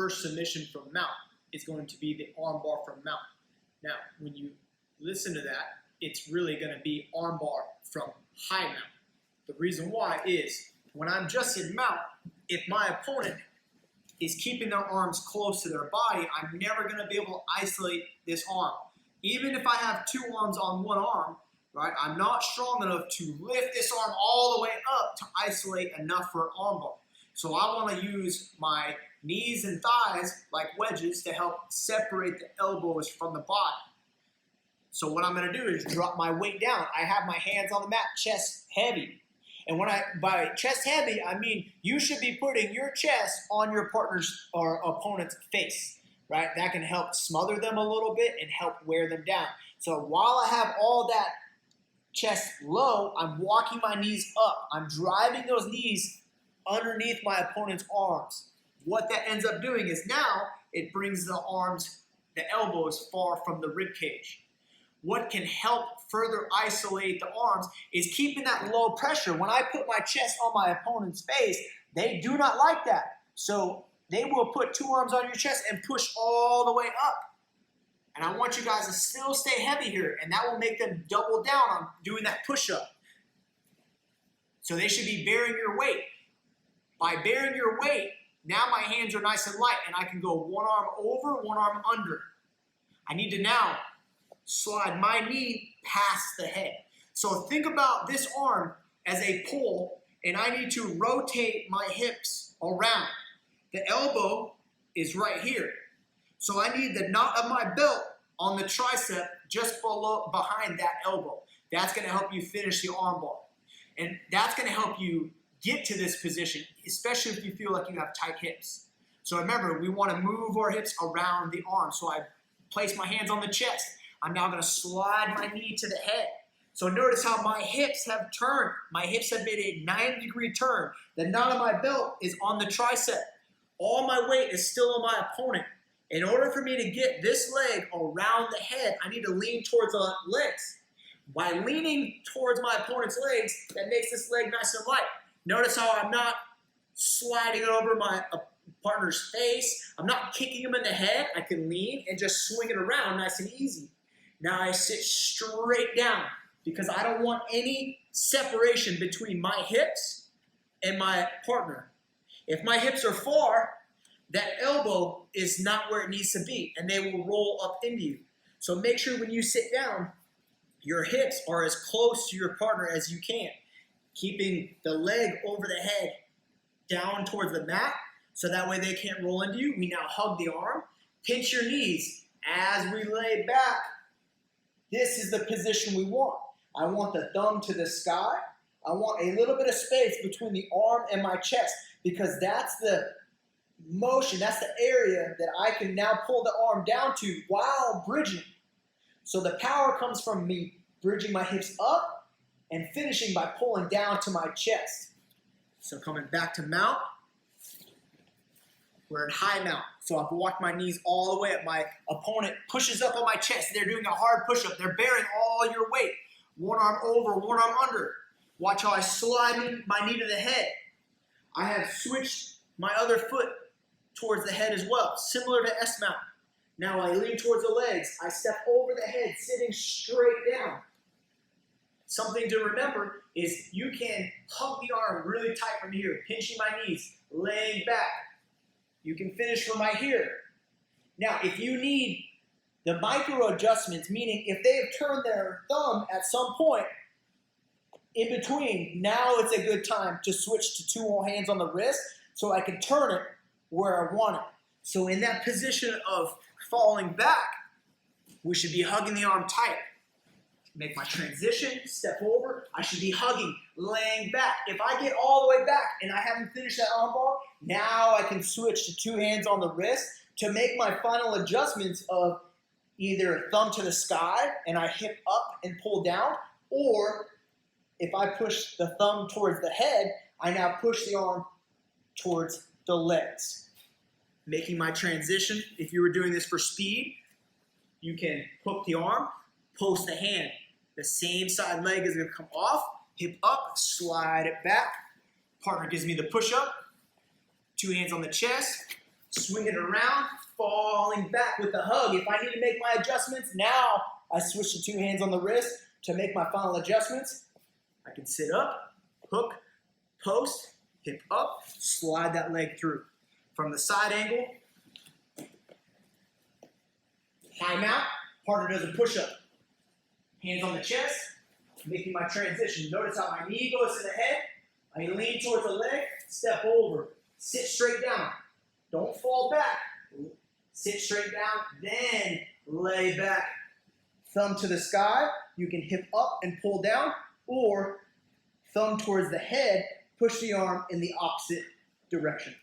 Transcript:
first submission from mount is going to be the arm bar from mount. Now, when you listen to that, it's really going to be arm bar from high mount. The reason why is when I'm just in mount, if my opponent is keeping their arms close to their body, I'm never going to be able to isolate this arm. Even if I have two arms on one arm, right, I'm not strong enough to lift this arm all the way up to isolate enough for an arm bar. So I want to use my knees and thighs like wedges to help separate the elbows from the body. So what I'm going to do is drop my weight down. I have my hands on the mat, chest heavy. And by chest heavy, I mean you should be putting your chest on your partner's or opponent's face, right? That can help smother them a little bit and help wear them down. So while I have all that chest low, I'm walking my knees up. I'm driving those knees underneath my opponent's arms. What that ends up doing is now it brings the arms, the elbows far from the rib cage. What can help further isolate the arms is keeping that low pressure. When I put my chest on my opponent's face, they do not like that. So they will put two arms on your chest and push all the way up. And I want you guys to still stay heavy here, and that will make them double down on doing that push-up. So they should be bearing your weight. By bearing your weight, now my hands are nice and light, and I can go one arm over, one arm under. I need to now slide my knee past the head. So think about this arm as a pull, and I need to rotate my hips around. The elbow is right here. So I need the knot of my belt on the tricep just behind that elbow. That's going to help you finish the arm bar. And that's going to help you get to this position, especially if you feel like you have tight hips. So remember, we want to move our hips around the arm. So I place my hands on the chest. I'm now going to slide my knee to the head. So notice how my hips have turned. My hips have made a 90-degree turn. The knot of my belt is on the tricep. All my weight is still on my opponent. In order for me to get this leg around the head, I need to lean towards the legs. By leaning towards my opponent's legs, that makes this leg nice and light. Notice how I'm not sliding it over my partner's face. I'm not kicking him in the head. I can lean and just swing it around nice and easy. Now I sit straight down because I don't want any separation between my hips and my partner. If my hips are far, that elbow is not where it needs to be, and they will roll up into you. So make sure when you sit down, your hips are as close to your partner as you can, keeping the leg over the head down towards the mat, so that way they can't roll into you. We now hug the arm, pinch your knees as we lay back. This is the position we want. I want the thumb to the sky. I want a little bit of space between the arm and my chest because that's the motion, that's the area that I can now pull the arm down to while bridging. So the power comes from me bridging my hips up and finishing by pulling down to my chest. So coming back to mount, we're in high mount. So I've walked my knees all the way up. My opponent pushes up on my chest. They're doing a hard push-up. They're bearing all your weight. One arm over, one arm under. Watch how I slide my knee to the head. I have switched my other foot towards the head as well, similar to S-mount. Now I lean towards the legs. I step over the head, sitting straight down. Something to remember is you can hug the arm really tight from here, pinching my knees, laying back. You can finish from right here. Now, if you need the micro adjustments, meaning if they have turned their thumb at some point in between, now it's a good time to switch to two hands on the wrist so I can turn it where I want it. So in that position of falling back, we should be hugging the arm tight. Make my transition, step over, I should be hugging, laying back. If I get all the way back and I haven't finished that arm bar, now I can switch to two hands on the wrist to make my final adjustments of either thumb to the sky and I hip up and pull down, or if I push the thumb towards the head, I now push the arm towards the legs. Making my transition, if you were doing this for speed, you can hook the arm, post the hand. The same side leg is going to come off, hip up, slide it back. Partner gives me the push-up. Two hands on the chest, swing it around, falling back with the hug. If I need to make my adjustments, now I switch to 2 hands on the wrist to make my final adjustments. I can sit up, hook, post, hip up, slide that leg through. From the side angle, high mount, partner does a push-up. Hands on the chest, making my transition. Notice how my knee goes to the head. I lean towards the leg, step over, sit straight down. Don't fall back. Sit straight down, then lay back. Thumb to the sky. You can hip up and pull down, or thumb towards the head, push the arm in the opposite direction.